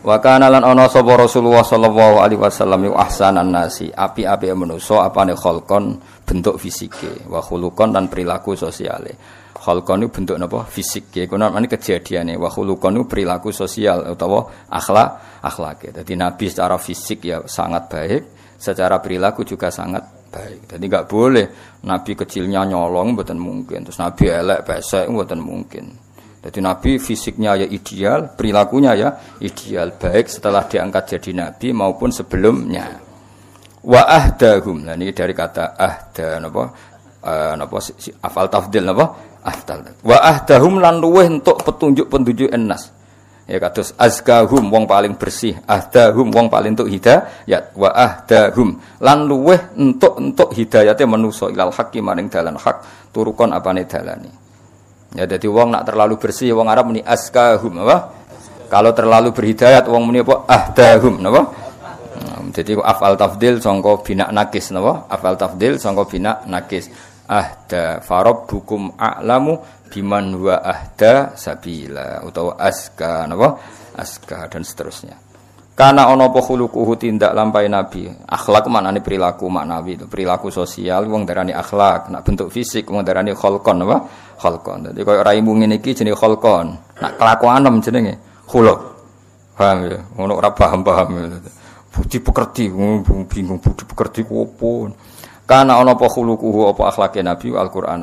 Wa kana lan ana sapa Rasulullah sallallahu alaihi wasallam ahsanan nasi, api-api manusa apane kholqon bentuk fisike, wa khuluqon dan perilaku sosiale. Kholqon itu bentuk napa? Fisik. Iku namane kejadiane, wa khuluqon itu perilaku sosial utawa akhlake. Dadi Nabi secara fisik ya sangat baik, secara perilaku juga sangat baik. Jadi enggak boleh Nabi kecilnya nyolong mboten mungkin, terus Nabi elek pesek mboten mungkin. Jadi Nabi fisiknya ya ideal, perilakunya ya ideal, baik setelah diangkat jadi Nabi maupun sebelumnya. Wa ahdahum. Nah ini dari kata ahda napa afal tafdil napa? Afdal. Wa ahdahum lan luweh entuk petunjuk-petunjuk ennas. Ya kados azkahum wong paling bersih, ahdahum wong paling entuk hidayah, wa ahdahum lan luweh entuk hidayate manusa ilal haqqi maring dalan hak, turukon apane dalane. Ya jadi wong nak terlalu bersih wong Arab muni azkahum apa? Kalau terlalu berhidayat wong muni apa? Ahdahum napa? Jadi afal tafdil sangka bina nakis napa? Afal tafdil sangka bina nakis. Ahda farabbukum a'lamu biman huwa ahda sabila utawa aska napa? Aska dan seterusnya. Karena ana apa khuluquhu tindak lampahe nabi. Akhlak maknane perilaku maknawi itu, perilaku sosial wong darani akhlak, nak bentuk fisik wong darani kholqon apa? Kholqon. Dadi koyo raimu ngene iki jenenge kholqon. Nak kelakuanem jenenge khuluq. Paham ya? Ngono ora paham-paham. Budi pekerti bingung budi pekerti ku opo. Karena ana apa khuluquhu apa akhlake nabi Al-Qur'an.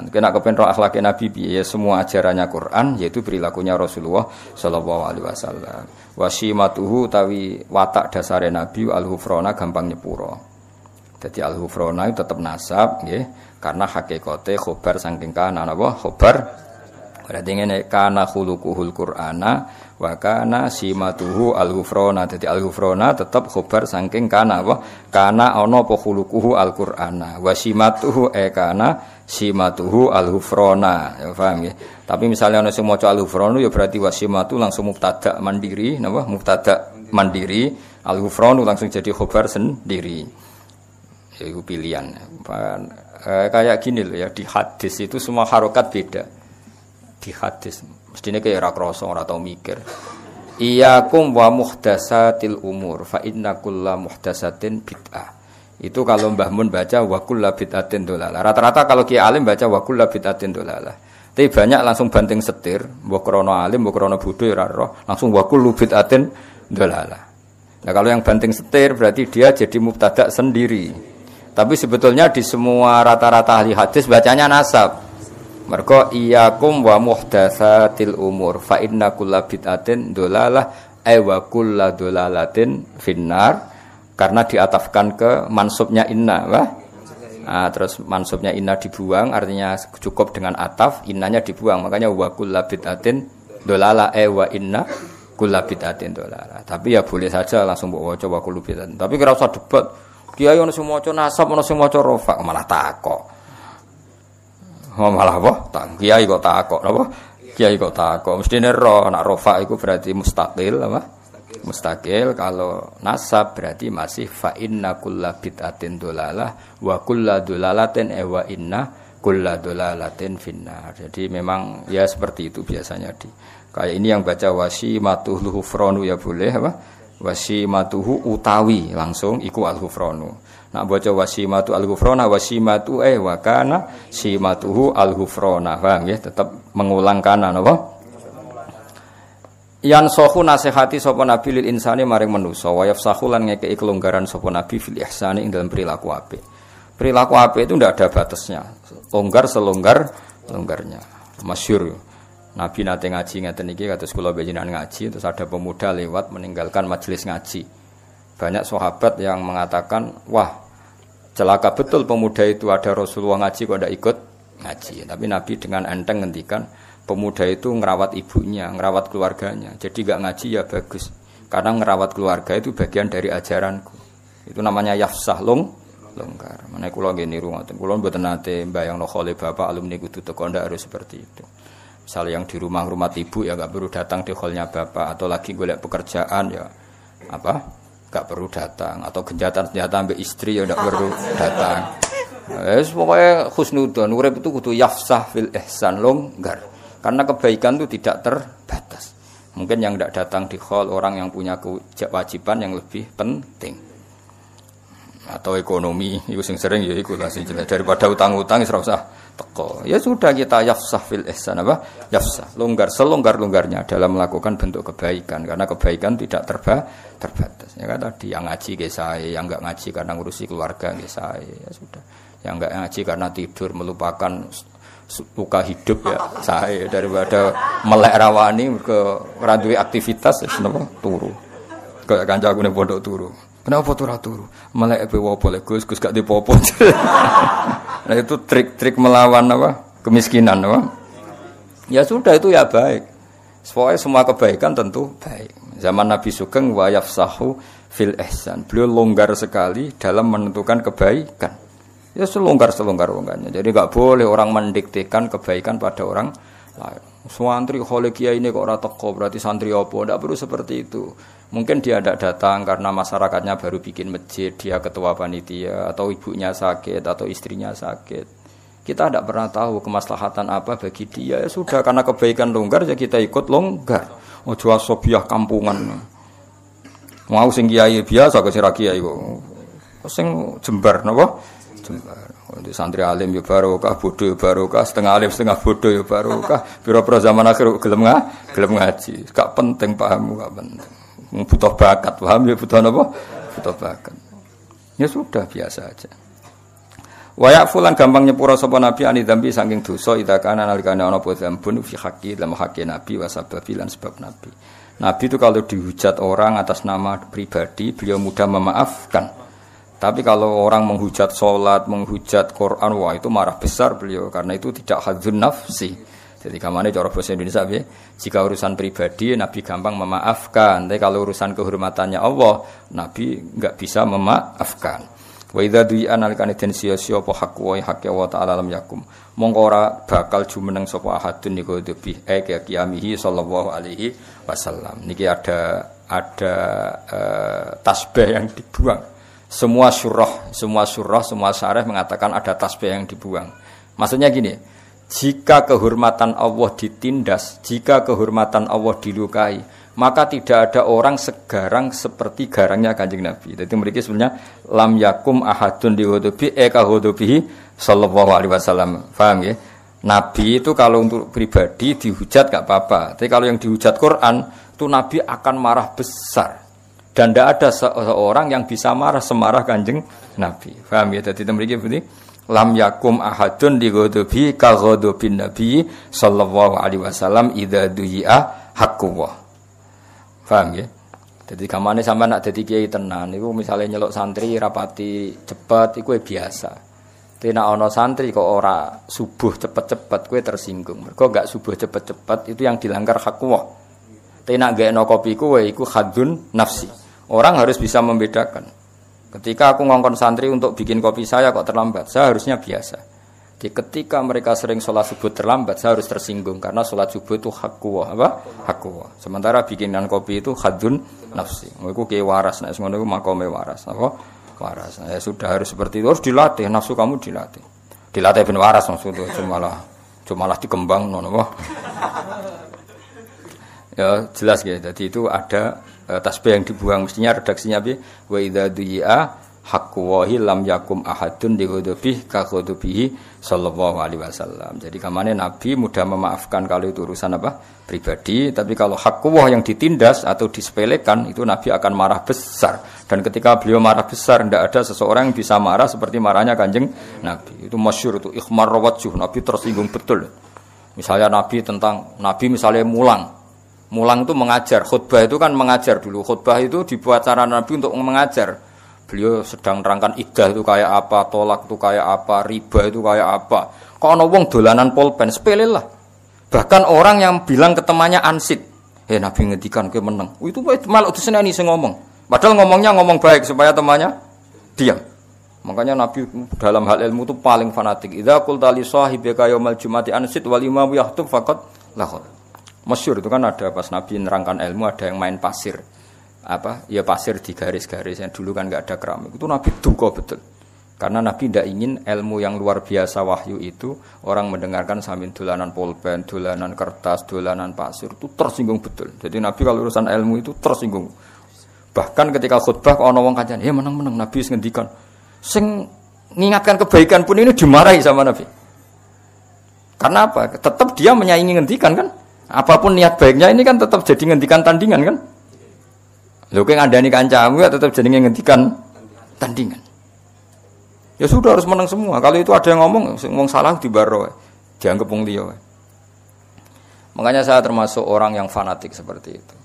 Kena kepen ro akhlake nabi piye semua ajarannya Quran yaitu perilakunya Rasulullah sallallahu alaihi wasallam. Wasimatuhu tawi watak dasare nabi al-hufrona gampang nyepuro. Jadi al-hufrona itu tetap nasab nggih karena hakikate khobar saking kana napa khobar. Berarti ngene kana khuluquhul Qur'ana wa kana simatuhu al-hufrona. Jadi al-hufrona tetap khobar saking kana apa? Kana ana apa khuluquhu al-Qur'ana. Wasimatuhu kana simatuhu al-hufrona. Ya paham ya? Tapi misalnya ana sing maca al-hufronu ya berarti wasimatu langsung mubtada mandiri, napa? Mubtada mandiri, al-hufronu langsung jadi khobar sendiri. Ya itu pilihan. Kayak gini loh ya, di hadis itu semua harokat beda. Di hadis mestine kayak ra krasa ora tau mikir. Iyyakum wa muhdatsatil umur fa inna kulla muhdatsatin bid'ah. Itu kalau Mbah Mun baca wa kullu bid'atin dolalah. Rata-rata kalau Ki Alim baca wa kullu bid'atin dolalah. Tapi banyak langsung banting setir, mbok krana alim, mbok krana bodho ora roh, langsung wa kullu bid'atin dolalah. Nah, kalau yang banting setir berarti dia jadi mubtada sendiri. Tapi sebetulnya di semua rata-rata ahli hadis bacanya nasab. Mergo iyyakum wa muhdatsatil umur fa inna kulla bid'atin dolalah wa kullu dolalatin finnar. Karena diatafkan ke mansubnya inna, wah. Nah, terus mansubnya inna dibuang, artinya cukup dengan ataf, innanya dibuang. Makanya wa kullu bid'atin dolala wa inna kullu bid'atin dolala. Tapi ya boleh saja langsung mbok waca wa kullu bid'atin. Tapi ora usah debat. Kiai ono sing maca nasab, ono sing maca rafa, malah takok. Malah apa? Kiai kok takok, apa? Kiai kok takok. Mestine ro nek rafa iku berarti mustaqil, apa? Mustaqil. Kalau nasab berarti masih fa inna kulla bid'atin dolalah wa kulla dolalatin wa inna kulla dolalatin finnar. Jadi memang ya seperti itu biasanya di kayak ini yang baca wasimatuhu hufronu ya boleh apa wasimatuhu utawi langsung iku al-hufronu. Nak baca wasimatu al-hufrona wasimatu wa kana simatuhu al-hufrona. Paham ya? Tetap mengulang kanan apa? Yan sohu nasihati sapa nabi lil insani maring manusa wa yafsahu lan ngekeki kelonggaran sapa nabi fil ihsani ing dalam perilaku apik. Perilaku apik itu ndak ada batasnya. Longgar selonggar-longgarnya. Masyhur Nabi nate ngaji ngeten iki kados kula panjenengan ngaji terus ada pemuda lewat meninggalkan majelis ngaji. Banyak sahabat yang mengatakan, "Wah, celaka betul pemuda itu ada Rasulullah ngaji kok ndak ikut ngaji." Tapi Nabi dengan enteng ngendikan pemuda itu ngerawat ibunya, ngerawat keluarganya. Jadi enggak ngaji ya bagus. Karena ngerawat keluarga itu bagian dari ajaranku. Itu namanya yafsah longgar. Menawa kula nggih niru ngoten. Kula mboten nate mbayangno khole bapak alumni kudu teko ndak harus seperti itu. Misalnya yang di rumah ibu ya enggak perlu datang di hallnya bapak atau lagi golek pekerjaan ya apa? Enggak perlu datang atau genjatan-genjatan ambek istri ya enggak perlu datang. Wes pokoke husnudzon urip itu kudu yafsah fil ihsan longgar. Karena kebaikan itu tidak terbatas. Mungkin yang tidak datang di hall orang yang punya kewajiban yang lebih penting. Atau ekonomi, itu sing sering ya iku lah sing jelas daripada utang-utang ora usah teko. Ya sudah kita yafsah fil ihsan apa? Yafsah, longgar selonggar-longgarnya dalam melakukan bentuk kebaikan karena kebaikan tidak terbatas. Ya kan tadi yang ngaji ke saya, yang enggak ngaji karena ngurusi keluarga ke saya, ya sudah. Yang enggak ngaji karena tidur melupakan luka hidup ya saya daripada melek rawani ke randuwe aktivitas ya napa turu. Kayak kancaku ning pondok turu. Kenapa turu? Melek pe wopo le Gus gak dipopo. Nah itu trik-trik melawan apa? Kemiskinan apa? Ya sudah itu ya baik. Soalnya semua kebaikan tentu baik. Zaman Nabi Sugeng wa yafsahu fil ihsan. Beliau longgar sekali dalam menentukan kebaikan. Ya selonggar-longgarnya. Jadi enggak boleh orang mendiktekan kebaikan pada orang lain. Santri khole kiai ini kok ora teko berarti santri apa? Enggak perlu seperti itu. Mungkin dia tidak datang karena masyarakatnya baru bikin masjid, dia ketua panitia atau ibunya sakit atau istrinya sakit. Kita tidak pernah tahu kemaslahatan apa bagi dia. Ya sudah karena kebaikan longgar ya kita ikut longgar. Ojo asobiah kampungan. Mau sing kiai biasa kok sira kiai kok. Sing jembar napa? Jembar. Untuk santri alim ya barokah, bodoh ya barokah, setengah alim setengah bodoh ya barokah. Pira-pira zaman akhir gelem ngaji. Gak penting pahammu gak penting. Butuh bakat, paham ya butuh apa? Butuh bakat. Ya sudah biasa aja. Wa ya'fulan gampang nyepura sapa nabi ani dzambi saking dosa ida kana nalikane ana apa dzambun fi haqqi lam haqqi nabi wa sababi lan sebab nabi. Nabi itu kalau dihujat orang atas nama pribadi, beliau mudah memaafkan. Tapi kalau orang menghujat salat, menghujat Quran, wah itu marah besar beliau karena itu tidak hadzun nafsi. Jadi kamane cara bahasa Indonesia piye? Jika urusan pribadi Nabi gampang memaafkan, tapi kalau urusan kehormatannya Allah, Nabi enggak bisa memaafkan. Wa idza du'a nalikane den sia-sia apa hak wa hak Allah taala lam yakum. Mongko ora bakal jumeneng sapa ahadun niku debi qiyamihi sallallahu alaihi wasallam. Niki ada tasbih yang dibuang. Semua syarah mengatakan ada tasbih yang dibuang. Maksudnya gini, jika kehormatan Allah ditindas, jika kehormatan Allah dilukai, maka tidak ada orang segarang seperti garangnya Kanjeng Nabi. Jadi mereka sebenarnya lam yakum ahadun dihudubi hudubihi sallallahu alaihi wasallam. Paham ya? Nabi itu kalau untuk pribadi dihujat gak apa-apa. Tapi kalau yang dihujat Quran, itu Nabi akan marah besar. Dan tidak ada seorang yang bisa marah semarah Kanjeng Nabi. Paham ya? Jadi mereka begini. Lam yakum ahadun di ghadabi ka ghadabin nabi sallallahu alaihi wasallam idza du'a haqqullah. Paham ya? Jadi kamane sampean nak dadi kiai tenan niku misale nyeluk santri rapati cepet iku biasa. Tapi nek ana santri kok ora subuh cepet-cepet kowe tersinggung. Mergo gak subuh cepet-cepet itu yang dilanggar haqqullah. Tapi nek gak ana kopi kowe iku khadzun nafsi. Orang harus bisa membedakan. Ketika aku ngongkon santri untuk bikin kopi saya kok terlambat, saya harusnya biasa. Jadi ketika mereka sering sholat subuh terlambat, saya harus tersinggung karena sholat subuh itu hakwa, apa? Hakwa. Sementara bikinan kopi itu khadzun nafsi. Iku ki waras, nek ngono iku makome waras, apa? Waras. Ya sudah harus seperti itu, harus dilatih, nafsu kamu dilatih. Dilatih ben waras maksudnya, cuma dikembang ngono apa? Ya jelas ya. Jadi itu ada tasbih yang dibuang mestinya redaksinya bi wa idza du'a haqqu lam yakum ahadun di ghadabihi ka ghadabihi sallallahu alaihi wasallam. Jadi kamane Nabi mudah memaafkan kalau itu urusan apa? Pribadi, tapi kalau haqqu yang ditindas atau disepelekan itu Nabi akan marah besar. Dan ketika beliau marah besar tidak ada seseorang yang bisa marah seperti marahnya Kanjeng Nabi. Itu masyhur itu ikhmar wajh, Nabi tersinggung betul. Misalnya Nabi misalnya Mulang itu mengajar, khutbah itu kan mengajar dulu. Khutbah itu dibuat cara Nabi untuk mengajar. Beliau sedang nerangkan iddah itu kayak apa, tolak itu kayak apa, riba itu kayak apa. Kok ana wong dolanan pulpen, sepele lah. Bahkan orang yang bilang ke temannya ansit, Nabi ngendikan kowe meneng. Itu malah diseneni sing ngomong. Padahal ngomongnya ngomong baik supaya temannya diam. Makanya Nabi dalam hal ilmu itu paling fanatik. Idza qulta li sahibika yaumal jumati ansit wal imamu yahtub faqad lahad. Masyhur itu kan ada pas Nabi nerangkan ilmu ada yang main pasir. Pasir di garis-garis yang dulu kan enggak ada keramik. Itu Nabi duka betul. Karena Nabi tidak ingin ilmu yang luar biasa wahyu itu orang mendengarkan sambil dolanan pulpen, dolanan kertas, dolanan pasir itu tersinggung betul. Jadi Nabi kalau urusan ilmu itu tersinggung. Bahkan ketika khutbah ana wong kancane, "Ya meneng-meneng Nabi wis ngendikan." Sing mengingatkan kebaikan pun ini dimarahi sama Nabi. Karena apa? Tetap dia menyaingi ngendikan kan? Apapun niat baiknya ini kan tetap jadi ngendikan tandingan kan? Lho kowe ngandani kancamu ya tetap jadi ngendikan tandingan. Ya sudah harus menang semua. Kalau itu ada yang ngomong salah dibaro, dianggap wong liya. Makanya saya termasuk orang yang fanatik seperti itu.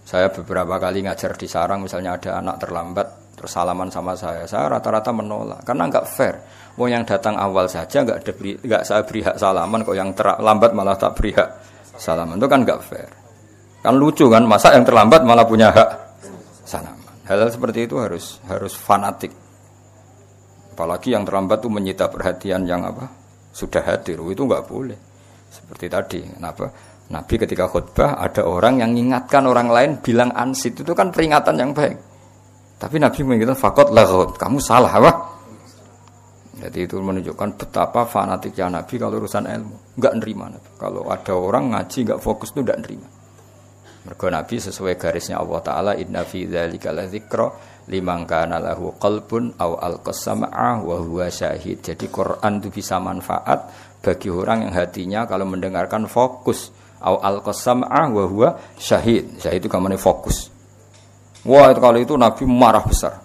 Saya beberapa kali ngajar di sarang, misalnya ada anak terlambat, terus salaman sama saya rata-rata menolak karena enggak fair. Wong yang datang awal saja enggak saya beri hak salaman, kok yang terlambat malah tak beri hak salaman. Itu kan enggak fair. Kan lucu kan, masa yang terlambat malah punya hak salaman. Hal-hal seperti itu harus fanatik. Apalagi yang terlambat itu menyita perhatian yang sudah hadir, itu enggak boleh. Seperti tadi, kenapa? Nabi ketika khutbah ada orang yang mengingatkan orang lain bilang ansit, itu kan peringatan yang baik. Tapi Nabi mengingatkan fakot laghut, kamu salah apa? Jadi itu menunjukkan betapa fanatiknya Nabi kalau urusan ilmu, enggak nerima Nabi. Kalau ada orang ngaji enggak fokus itu enggak nerima. Mergo Nabi sesuai garisnya Allah Taala, inna fi dzalika ladzikra liman kana lahu qalbun aw alqasama'a wa huwa syahid. Jadi Quran itu bisa manfaat bagi orang yang hatinya kalau mendengarkan fokus, aw alqasama'a wa huwa syahid. Syahid itu kamane fokus. Wah, itu kalau itu Nabi marah besar.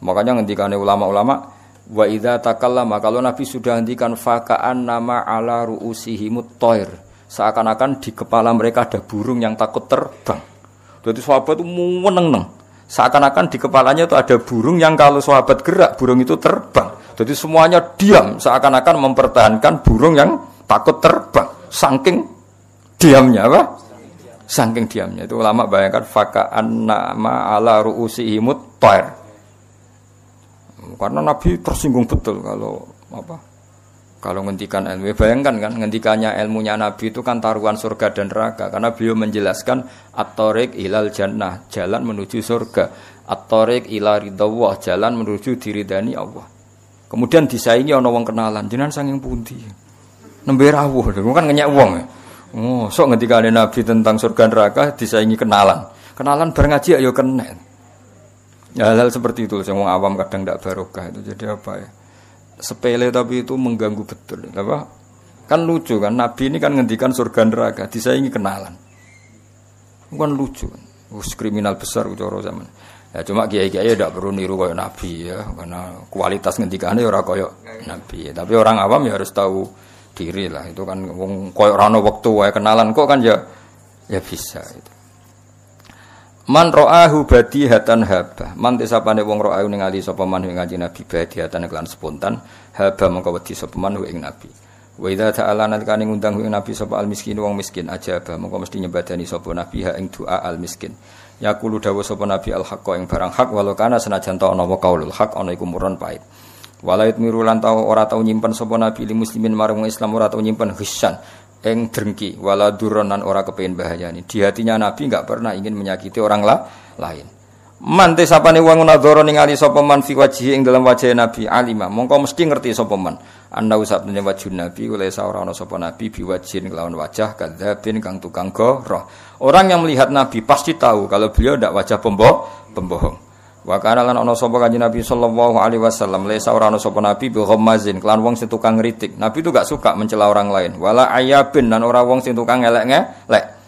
Makanya ngendikane ulama-ulama, wa idza takallama, kalau Nabi sudah ngendikan faka'an nama ala ru'usihimut thair, seakan-akan di kepala mereka ada burung yang takut terbang. Jadi sahabat itu meneng-neng. Seakan-akan di kepalanya itu ada burung yang kalau sahabat gerak, burung itu terbang. Jadi semuanya diam, seakan-akan mempertahankan burung yang takut terbang. Saking diamnya apa? Saking diamnya. Itu ulama bayangkan faka'an nama ala ru'usihimut thair. Karena Nabi tersinggung betul kalau ngendikan ilmu. Bayangkan kan ngendikannya ilmunya Nabi itu kan taruhan surga dan neraka, karena beliau menjelaskan at-thariq ilal jannah, jalan menuju surga, at-thariq ila ridawah, jalan menuju diridani Allah. Kemudian disaingi ana wong kenalan, jenengan saking pundi? Nembe rawuh, kan ngenyek wong. Oh, sok ngendikane Nabi tentang surga neraka disaingi kenalan. Kenalan bareng ngaji ayo kena. Hal-hal seperti itu yang wong awam kadang ndak barokah itu. Jadi apa ya? Sepele tapi itu mengganggu betul. Apa? Kan lucu kan, Nabi ini kan ngendikan surga neraka disaingi kenalan. Bukan lucu. Kriminal besar cara zaman. Ya cuma kiai-kiai tidak perlu niru kaya Nabi ya, karena kualitas ngendikane ora kaya Nabi. Tapi orang awam ya harus tahu diri lah. Itu kan wong koyo ora ono wektu wae kenalan kok kan ya bisa itu. Man ra'ahu badihatan haba. Man tesapane wong ra'ahu ningali sapa man ing kanjeng Nabi badihatan kelan spontan haba mengko wedi sapa man ing Nabi. Wa idza ta'ala nalikane ngundang ing Nabi sapa al miskin wong miskin ajaba mengko mesti nyembadani sapa Nabi ha ing doa al miskin. Yaqulu dawuh sapa Nabi al haqqa ing barang hak walau kana senajan ta ana wa qaulul haq ana iku murun pait. Walait miru lan tau ora tau nyimpen sapa Nabi li muslimin marang Islam ora tau nyimpen hissan ing drengki wala duronan ora kepengin bahayani. Di hatinya Nabi enggak pernah ingin menyakiti orang lain. Man te sapane wong nadzara ningali sapa man fi wajhi ing dalam wajah Nabi alima mongko mesti ngerti sapa man ana usapne wajah Nabi oleh ora ana sapa Nabi biwajhin kelawan wajah kadzabin kang tukang goroh. Orang yang melihat Nabi pasti tahu kalau beliau ndak wajah pembohong. Wa kana lan ana sapa kanjeng Nabi sallallahu alaihi wasallam lesa ora ana sapa Nabi bi ghammazin kelan wong sing tukang ngritik. Nabi itu gak suka mencela orang lain. Wala ayabin lan ora wong sing tukang ngelek-ngelek.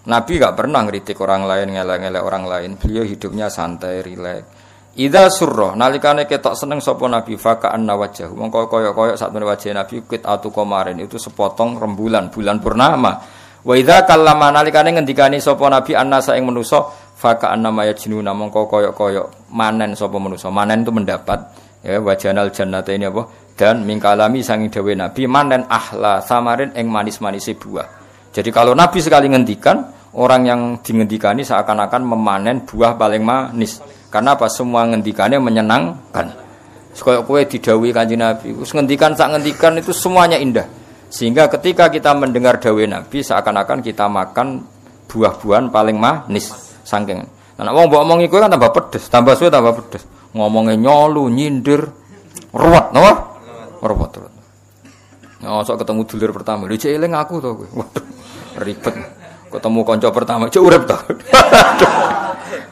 Nabi gak pernah ngritik orang lain, ngelek-ngelek orang lain. Beliau hidupnya santai, rileks. Idza surra nalikane ketok seneng sapa Nabi faka'anna wajhahu. Mongko koyo-koyo sak wajah Nabi qit'atu qamarin itu sepotong rembulan bulan purnama. Wa idza kallama nalikane ngendikani sapa Nabi annasa ing manusa faka'anna mayajnuna mongko koyo-koyo manen sapa manusa. Manen itu mendapat ya wajanal jannata ini apa? Dan mingkalami sanging dawuh Nabi manen ahla samarin ing manis-manise buah. Jadi kalau Nabi sekali ngendikan, orang yang dingendikani seakan-akan memanen buah paling manis. Karena apa? Semua ngendikannya menyenangkan. Kayak kowe didhawuhi Kanjeng Nabi, wis ngendikan sak ngendikan itu semuanya indah. Sehingga ketika kita mendengar dawuh Nabi seakan-akan kita makan buah-buahan paling manis saking. Nah wong mbok omong iku kan tambah pedes, tambah suwe tambah pedes. Ngomongnya nyolu, nyindir, ruwet, napa? Ruwet. Sok ketemu dulur pertama, lho cek eling aku to kowe. Waduh, ribet. Ketemu kanca pertama, cek urip to.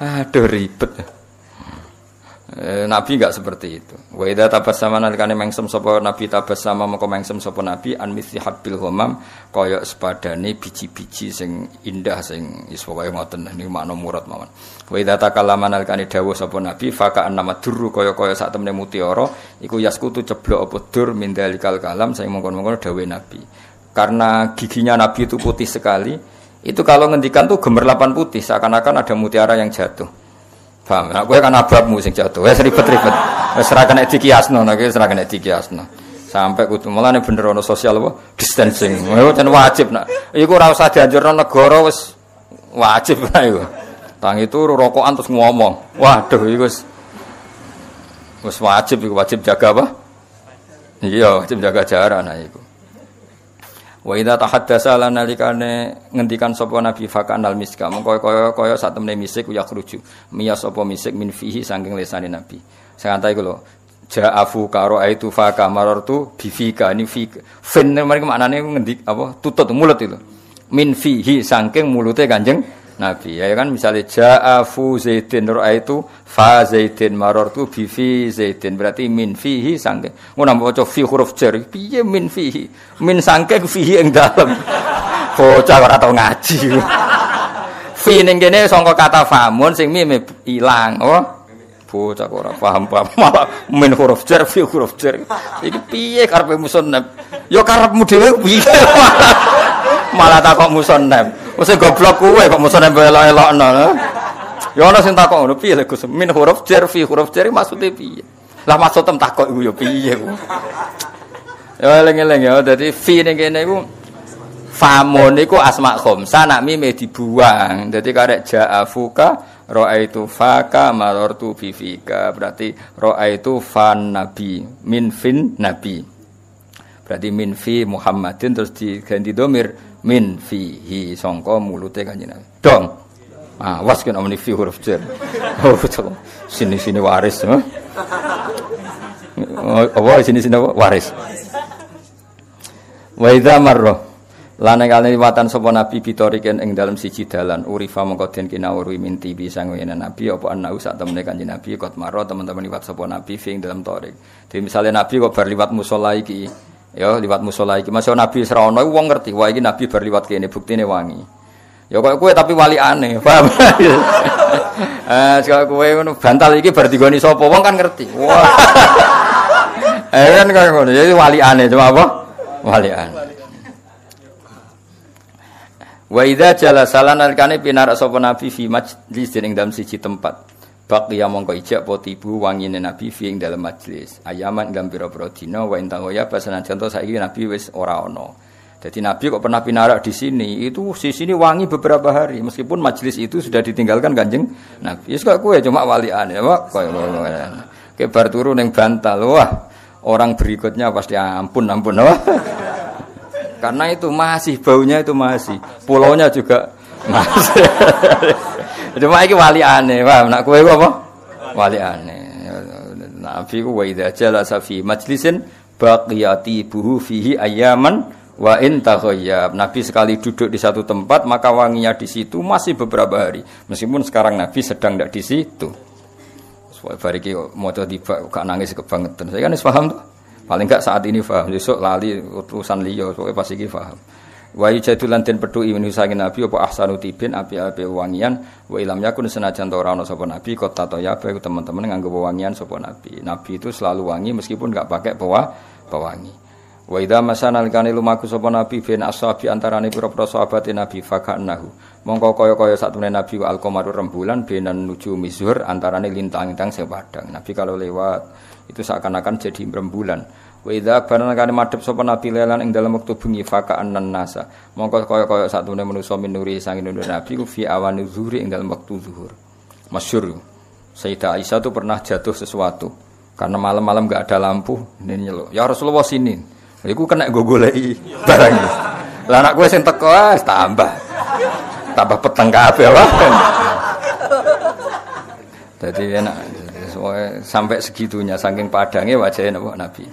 Aduh ribet. Nabi enggak seperti itu. Wa idza tabassama nalikane mengsem sapa Nabi tabassama mengko mengsem sapa Nabi an mithli habbil ghamam kaya sepadane biji-biji sing indah sing wis pokoke ngoten niku makna murad mawon. Wa idza takallama nalikane dawuh sapa Nabi faka annama durru kaya sak temene mutiara iku yaskutu ceblok apa dur min dalikal kalam sing mongkon-mongkon dawuh Nabi. Karena giginya Nabi itu putih sekali, itu kalau ngendikan tuh gemerlapan putih seakan-akan ada mutiara yang jatuh. Paham? Nah, kowe kan ababmu sing jatuh. Wis ribet-ribet. Wis ora kena dikiasno, nek wis ora kena dikiasno. Sampai kudu mulane bener ono sosial apa? Distancing. Iku jan wajib nak. Iku ora usah dianjurno negara wis wajib lah iku. Tangi turu rokokan terus ngomong. Waduh iku wis wajib iku wajib jaga apa? Iya, wajib jaga jarak nah iku. Wa idza tahaddasa lan nalikane ngendikan sapa nabi fakanal miska mengko kaya sak temene misik ya khruju miya sapa misik min fihi saking lesane nabi sing antae iku lho ja'afu karo aitu fa kamarartu bifika ni fi fin mereka maknane ngendik apa tutut mulut itu min fihi saking mulute Kanjeng Nabi ya kan misalnya ja'afu zaidin ra'aitu fa zaidin marartu bi fi zaidin berarti min fihi saking ngono maca fi huruf jar piye min fihi min saking fihi ing dalem bocah ora tau ngaji fi ning kene sangka kata famun sing mime ilang oh bocah ora paham malah min huruf jar fi huruf jar iki piye karepe musannaf ya karepmu dhewe piye malah takok musannaf wis goblok kowe kok musannaf elok-elokno ya ana sing takok ngono piye lho Gus min huruf jar fi huruf jar maksude piye lah maksud tem takok iku ya piye ku ya eling-eling ya dadi fi ning kene iku famun iku asma khamsa nak mime dibuang dadi karek ja'afuka ra'aitu faka marartu bi fika berarti ra'aitu fan nabi min fin nabi berarti min fi Muhammadin terus diganti domir min fihi sangka mulute Kanjeng Nabi dong was kena muni fi huruf jar oh sini waris apa sini waris wa idza marra lan kali liwatan sapa nabi bitoriken ing dalem siji dalan urifa mongko den kinawuri minti bisa ngene nabi apa ana sak temene Kanjeng Nabi kot marra teman-teman liwat sapa nabi fi ing dalem torik dadi misale nabi kok bar liwat musala iki ya liwat musala iki masih nabi wis ra ono wong ngerti wah iki nabi bar liwat kene buktine wangi ya kok kowe tapi wali aneh paham sekali kowe ngono bantal iki bar digoni sapa wong kan ngerti wah kan kaya ngono ya wali aneh cuma apa wali aneh wa idza jalasalan alkane pinar sapa nabi fi majlis ing dalam siji tempat baqiya mongko ijak potibu wangine nabi fi ing dalam majlis ayaman gam pira-pira dina wa intahoya pasanan contoh saiki nabi wis ora ana jadi nabi kok pernah pinarak di sini itu di sini wangi beberapa hari meskipun majlis itu sudah ditinggalkan Kanjeng Nabi wis kok kowe cuma waliane kok koyo ngono ke bar turu ning bantal wah orang berikutnya pasti ampun wah karena itu masih baunya itu masih pulaunya juga masih cuma iki wali aneh wah nak kowe apa wali aneh nabi ku wa idza jalasa fi majlisin baqiyati buhu fihi ayaman wa in taghayyab nabi sekali duduk di satu tempat maka wanginya di situ masih beberapa hari meskipun sekarang nabi sedang tidak di situ supaya bariki maca tiba gak nangis kebangetan saya kan wis paham tuh paling enggak saat ini paham besok lali utusan liya pokoke pas iki paham wa yujadulan den pedhuki minusangin nabi apa ahsanu tibin api-api wangian wa ilam yakun senajan ora ana sapa nabi kota toya bae teman-teman nganggo wangian sapa nabi itu selalu wangi meskipun enggak pakai pewangi wa idza masanal kana lumaku sapa nabi bin ashabi antarane pira-pira sahabate nabi fakanahu mongko kaya-kaya satune nabi wa alqamaru rembulan benan nuju mizhur antarane lintang-lintang sing padang nabi kalau lewat itu seakan-akan jadi rembulan wa idza barana kana madhep sapa nabi lelan ing dalam wektu bengi faka'annan nasa mongko kaya-kaya satune manusa minuri sangin nabi ku fi awan zuhur ing dalam waktu zuhur masyhur Sayyidah Aisyah itu pernah jatuh sesuatu karena malam-malam enggak ada lampu ini nyeluk ya Rasulullah sini iku kena go goleki barang iki lah anak kowe sing teko tambah peteng kabeh wae dadi enak sampai segitunya saking padangnya wajahnya Nabi.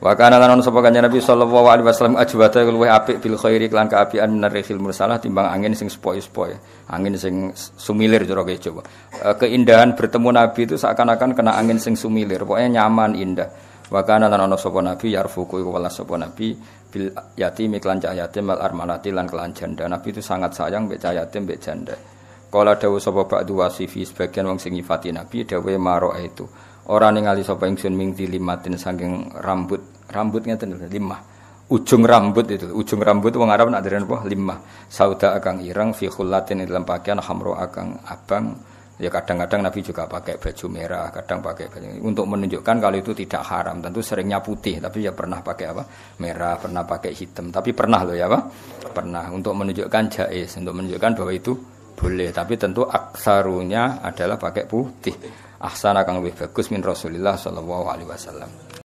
Wa kana lan sapa kanjeng Nabi sallallahu alaihi wasallam ajwata luwih apik bil khairi lan kaapian minarihil mursalah timbang angin sing sepoi-sepoi, angin sing sumilir cara Jawa. Keindahan bertemu Nabi itu seakan-akan kena angin sing sumilir, pokoknya nyaman, indah. Wa kana lan ana sapa Nabi yarfuku iku welas sapa Nabi bil yatim iklan cah yatim al armalati lan kelan janda. Nabi itu sangat sayang mbek cah yatim mbek janda. Kala dawuh sapa ba'du wasifi sebagian wong sing nyifati Nabi dawuhe maro itu. Ora ningali sapa ingsun ming dilimatin saking rambut ngeten limah. Ujung rambut wong Arab nak deren apa limah. Sauda akang ireng fi khullatin dalam pakaian hamro akang abang. Ya kadang-kadang Nabi juga pakai baju merah, kadang pakai baju untuk menunjukkan kalau itu tidak haram. Tentu seringnya putih, tapi ya pernah pakai apa? Merah, pernah pakai hitam. Tapi pernah loh ya, Pak. Pernah untuk menunjukkan jaiz, untuk menunjukkan bahwa itu boleh. Tapi tentu aksarunya adalah pakai putih. Ahsana kang lebih bagus min Rasulillah sallallahu alaihi wasallam.